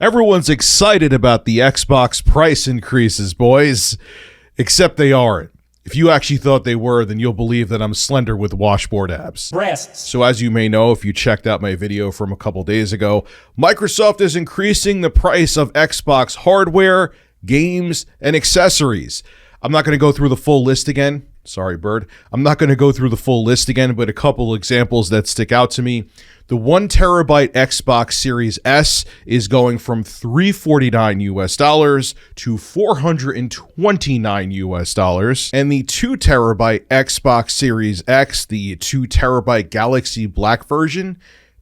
Everyone's excited about the Xbox price increases, boys, except they aren't. If you actually thought they were, then you'll believe that I'm slender with washboard abs. Breasts. So as you may know, if you checked out my video from a couple days ago, Microsoft is increasing the price of Xbox hardware, games, and accessories. I'm not going to go through the full list again. Sorry, Bird. I'm not going to go through the full list again, but a couple examples that stick out to me. The 1 terabyte Xbox Series S is going from $349 US to $429 US. And the 2 terabyte Xbox Series X, the 2 terabyte Galaxy Black version,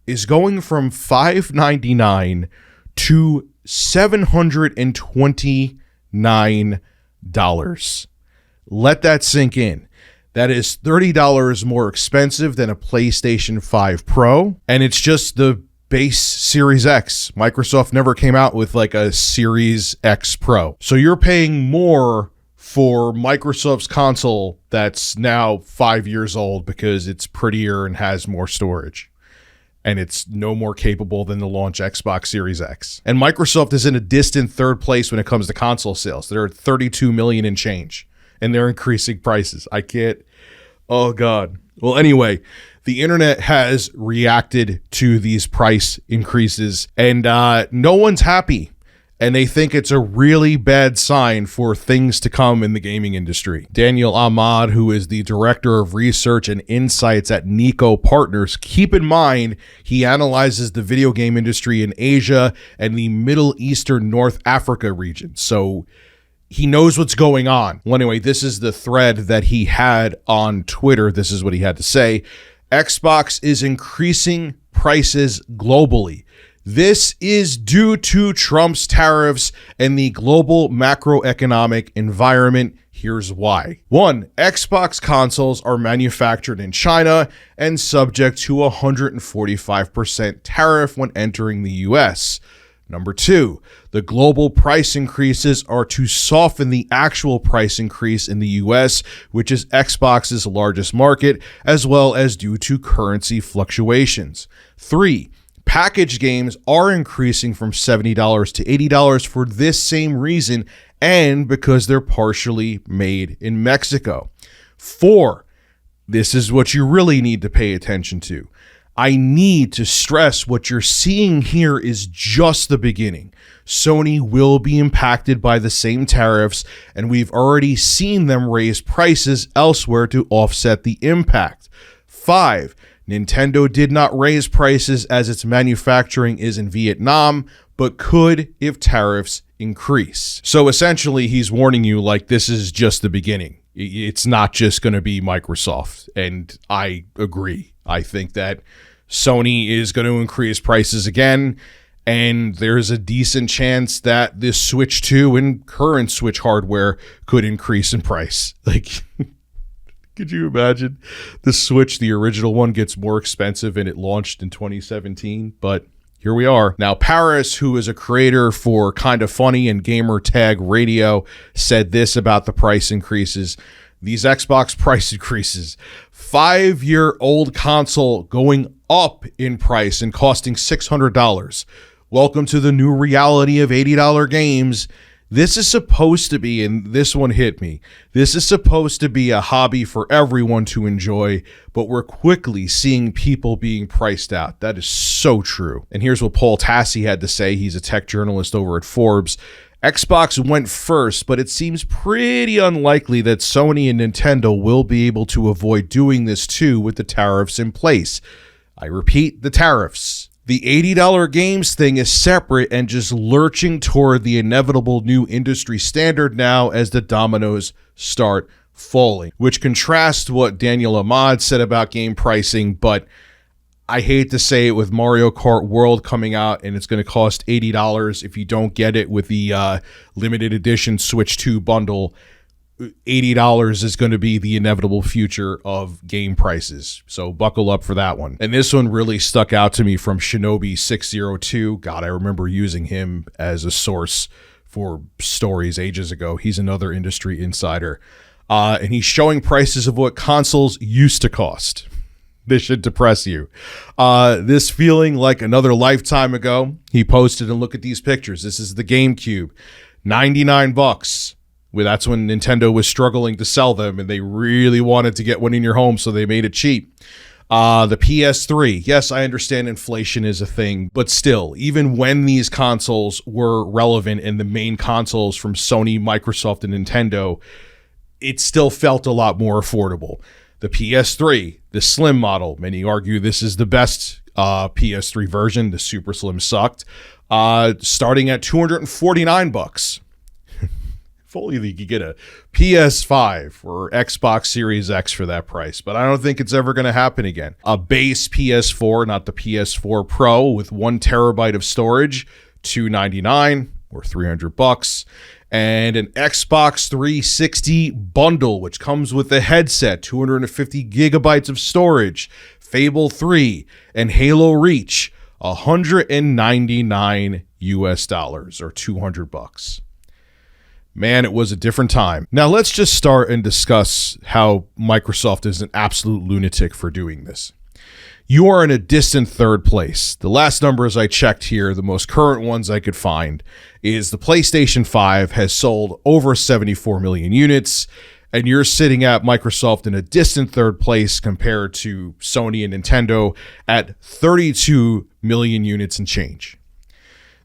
is going from $599 to $729. Let that sink in. That is $30 more expensive than a PlayStation 5 Pro, and it's just the base Series X. Microsoft never came out with like a Series X Pro. So you're paying more for Microsoft's console that's now 5 years old because it's prettier and has more storage. And it's no more capable than the launch Xbox Series X. And Microsoft is in a distant third place when it comes to console sales. They're at 32 million and change. And they're increasing prices. I can't. Oh, God. Well, anyway, the internet has reacted to these price increases, and no one's happy. And they think it's a really bad sign for things to come in the gaming industry. Daniel Ahmad, who is the director of research and insights at Nico Partners, keep in mind he analyzes the video game industry in Asia and the Middle Eastern North Africa region. So he knows what's going on. Well, anyway, this is the thread that he had on Twitter. This is what he had to say. Xbox is increasing prices globally. This is due to Trump's tariffs and the global macroeconomic environment. Here's why. 1, Xbox consoles are manufactured in China and subject to a 145% tariff when entering the US. Number 2, the global price increases are to soften the actual price increase in the US, which is Xbox's largest market, as well as due to currency fluctuations. 3, packaged games are increasing from $70 to $80 for this same reason and because they're partially made in Mexico. 4, this is what you really need to pay attention to. I need to stress what you're seeing here is just the beginning. Sony will be impacted by the same tariffs, and we've already seen them raise prices elsewhere to offset the impact. 5, Nintendo did not raise prices as its manufacturing is in Vietnam, but could if tariffs increase. So essentially, he's warning you like this is just the beginning. It's not just going to be Microsoft, and I agree. I think that Sony is going to increase prices again, and there's a decent chance that this Switch 2 and current Switch hardware could increase in price. Like, could you imagine the Switch, the original one, gets more expensive and it launched in 2017? But here we are. Now, Paris, who is a creator for Kinda Funny and Gamer Tag Radio, said this about the price increases. These Xbox price increases, 5-year-old console going up in price and costing $600. Welcome to the new reality of $80 games. This is supposed to be, and this one hit me, this is supposed to be a hobby for everyone to enjoy, but we're quickly seeing people being priced out. That is so true. And here's what Paul Tassi had to say. He's a tech journalist over at Forbes. Xbox went first, but it seems pretty unlikely that Sony and Nintendo will be able to avoid doing this too with the tariffs in place. I repeat, the tariffs. The $80 games thing is separate and just lurching toward the inevitable new industry standard now as the dominoes start falling, which contrasts what Daniel Ahmad said about game pricing, but I hate to say it, with Mario Kart World coming out and it's going to cost $80 if you don't get it with the limited edition Switch 2 bundle. $80 is going to be the inevitable future of game prices. So buckle up for that one. And this one really stuck out to me from Shinobi602. God, I remember using him as a source for stories ages ago. He's another industry insider. And he's showing prices of what consoles used to cost. This should depress you. This feeling like another lifetime ago. He posted, and look at these pictures. This is the GameCube, $99. Well, that's when Nintendo was struggling to sell them, and they really wanted to get one in your home, so they made it cheap. The PS3. Yes, I understand inflation is a thing, but still, even when these consoles were relevant and the main consoles from Sony, Microsoft, and Nintendo, it still felt a lot more affordable. The PS3, the slim model, many argue this is the best PS3 version. The Super Slim sucked. Starting at $249. If only you could get a PS5 or Xbox Series X for that price, but I don't think it's ever going to happen again. A base PS4, not the PS4 Pro, with 1 terabyte of storage, $299 or $300, and an Xbox 360 bundle, which comes with a headset, 250 gigabytes of storage, Fable 3, and Halo Reach, $199 or $200. Man, it was a different time. Now let's just start and discuss how Microsoft is an absolute lunatic for doing this. You are in a distant third place. The last numbers I checked here, the most current ones I could find, is the PlayStation 5 has sold over 74 million units, and you're sitting at Microsoft in a distant third place compared to Sony and Nintendo at 32 million units and change.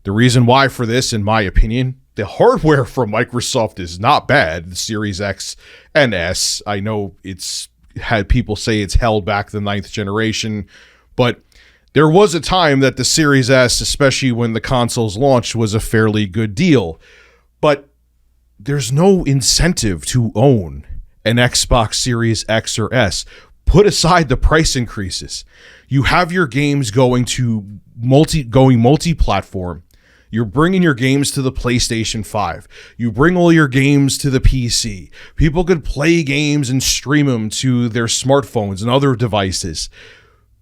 The reason why for this, in my opinion, the hardware from Microsoft is not bad. The Series X and S, I know it's had people say it's held back the 9th generation, but there was a time that the Series S, especially when the consoles launched, was a fairly good deal. But there's no incentive to own an Xbox Series X or S. Put aside the price increases. You have your games going multi-platform. You're bringing your games to the PlayStation 5. You bring all your games to the PC. People could play games and stream them to their smartphones and other devices.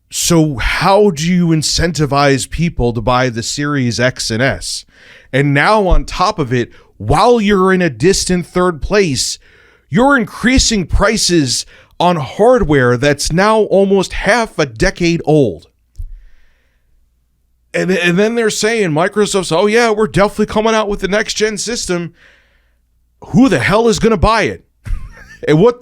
So how do you incentivize people to buy the Series X and S? And now on top of it, while you're in a distant third place, you're increasing prices on hardware that's now almost half a decade old. And then they're saying, Microsoft's, oh yeah, we're definitely coming out with the next gen system. Who the hell is going to buy it? And what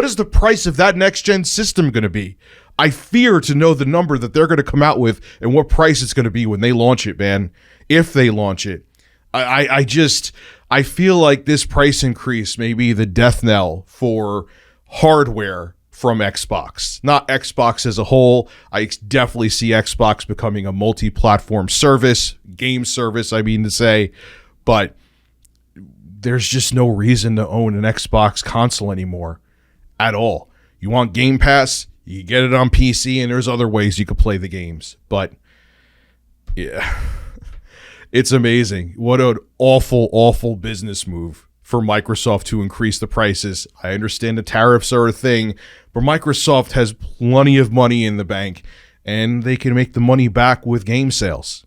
is the price of that next gen system going to be? I fear to know the number that they're going to come out with and what price it's going to be when they launch it, man. If they launch it. I feel like this price increase may be the death knell for hardware from Xbox. Not Xbox as a whole. I definitely see Xbox becoming a multi-platform service, game service, I mean to say, but there's just no reason to own an Xbox console anymore at all. You want Game Pass, you get it on PC, and there's other ways you could play the games, but yeah, it's amazing. What an awful, awful business move for Microsoft to increase the prices. I understand the tariffs are a thing, but Microsoft has plenty of money in the bank, and they can make the money back with game sales.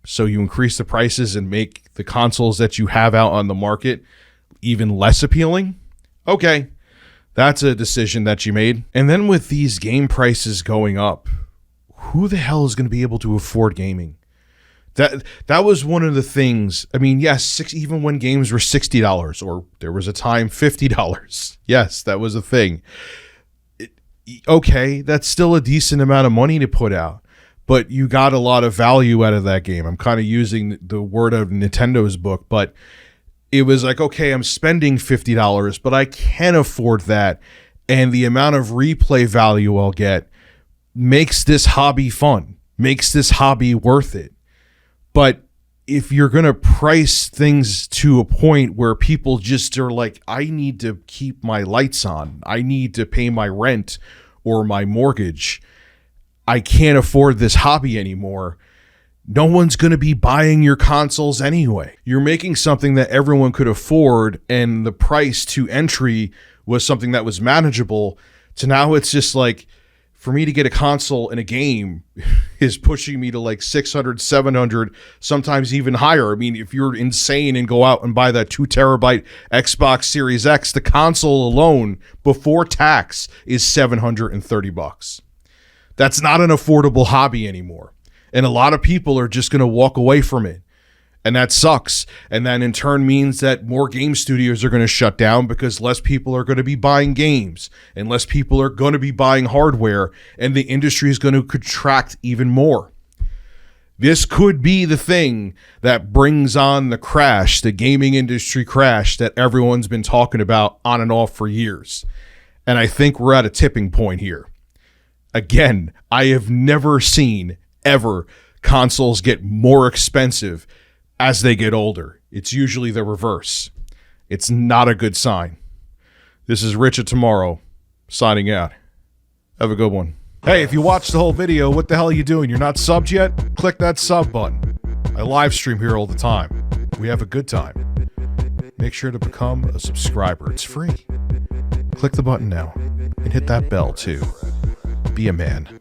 So you increase the prices and make the consoles that you have out on the market even less appealing? Okay, that's a decision that you made. And then with these game prices going up, who the hell is going to be able to afford gaming? That was one of the things. I mean, yes, even when games were $60, or there was a time $50. Yes, that was a thing. Okay, that's still a decent amount of money to put out, but you got a lot of value out of that game. I'm kind of using the word of Nintendo's book, but it was like, okay, I'm spending $50, but I can afford that, and the amount of replay value I'll get makes this hobby fun, makes this hobby worth it. But if you're going to price things to a point where people just are like, I need to keep my lights on, I need to pay my rent or my mortgage, I can't afford this hobby anymore, no one's going to be buying your consoles anyway. You're making something that everyone could afford, and the price to entry was something that was manageable, to now it's just like, for me to get a console and a game is pushing me to like 600, 700, sometimes even higher. I mean, if you're insane and go out and buy that 2 terabyte Xbox Series X, the console alone before tax is $730. That's not an affordable hobby anymore. And a lot of people are just going to walk away from it. And that sucks. And that in turn means that more game studios are going to shut down because less people are going to be buying games and less people are going to be buying hardware, and the industry is going to contract even more. This could be the thing that brings on the crash, the gaming industry crash that everyone's been talking about on and off for years. And I think we're at a tipping point here. Again, I have never seen ever consoles get more expensive as they get older. It's usually the reverse. It's not a good sign. This is Rich of Tomorrow, signing out. Have a good one. Hey, if you watched the whole video, what the hell are you doing? You're not subbed yet? Click that sub button. I live stream here all the time. We have a good time. Make sure to become a subscriber. It's free. Click the button now and hit that bell too. Be a man.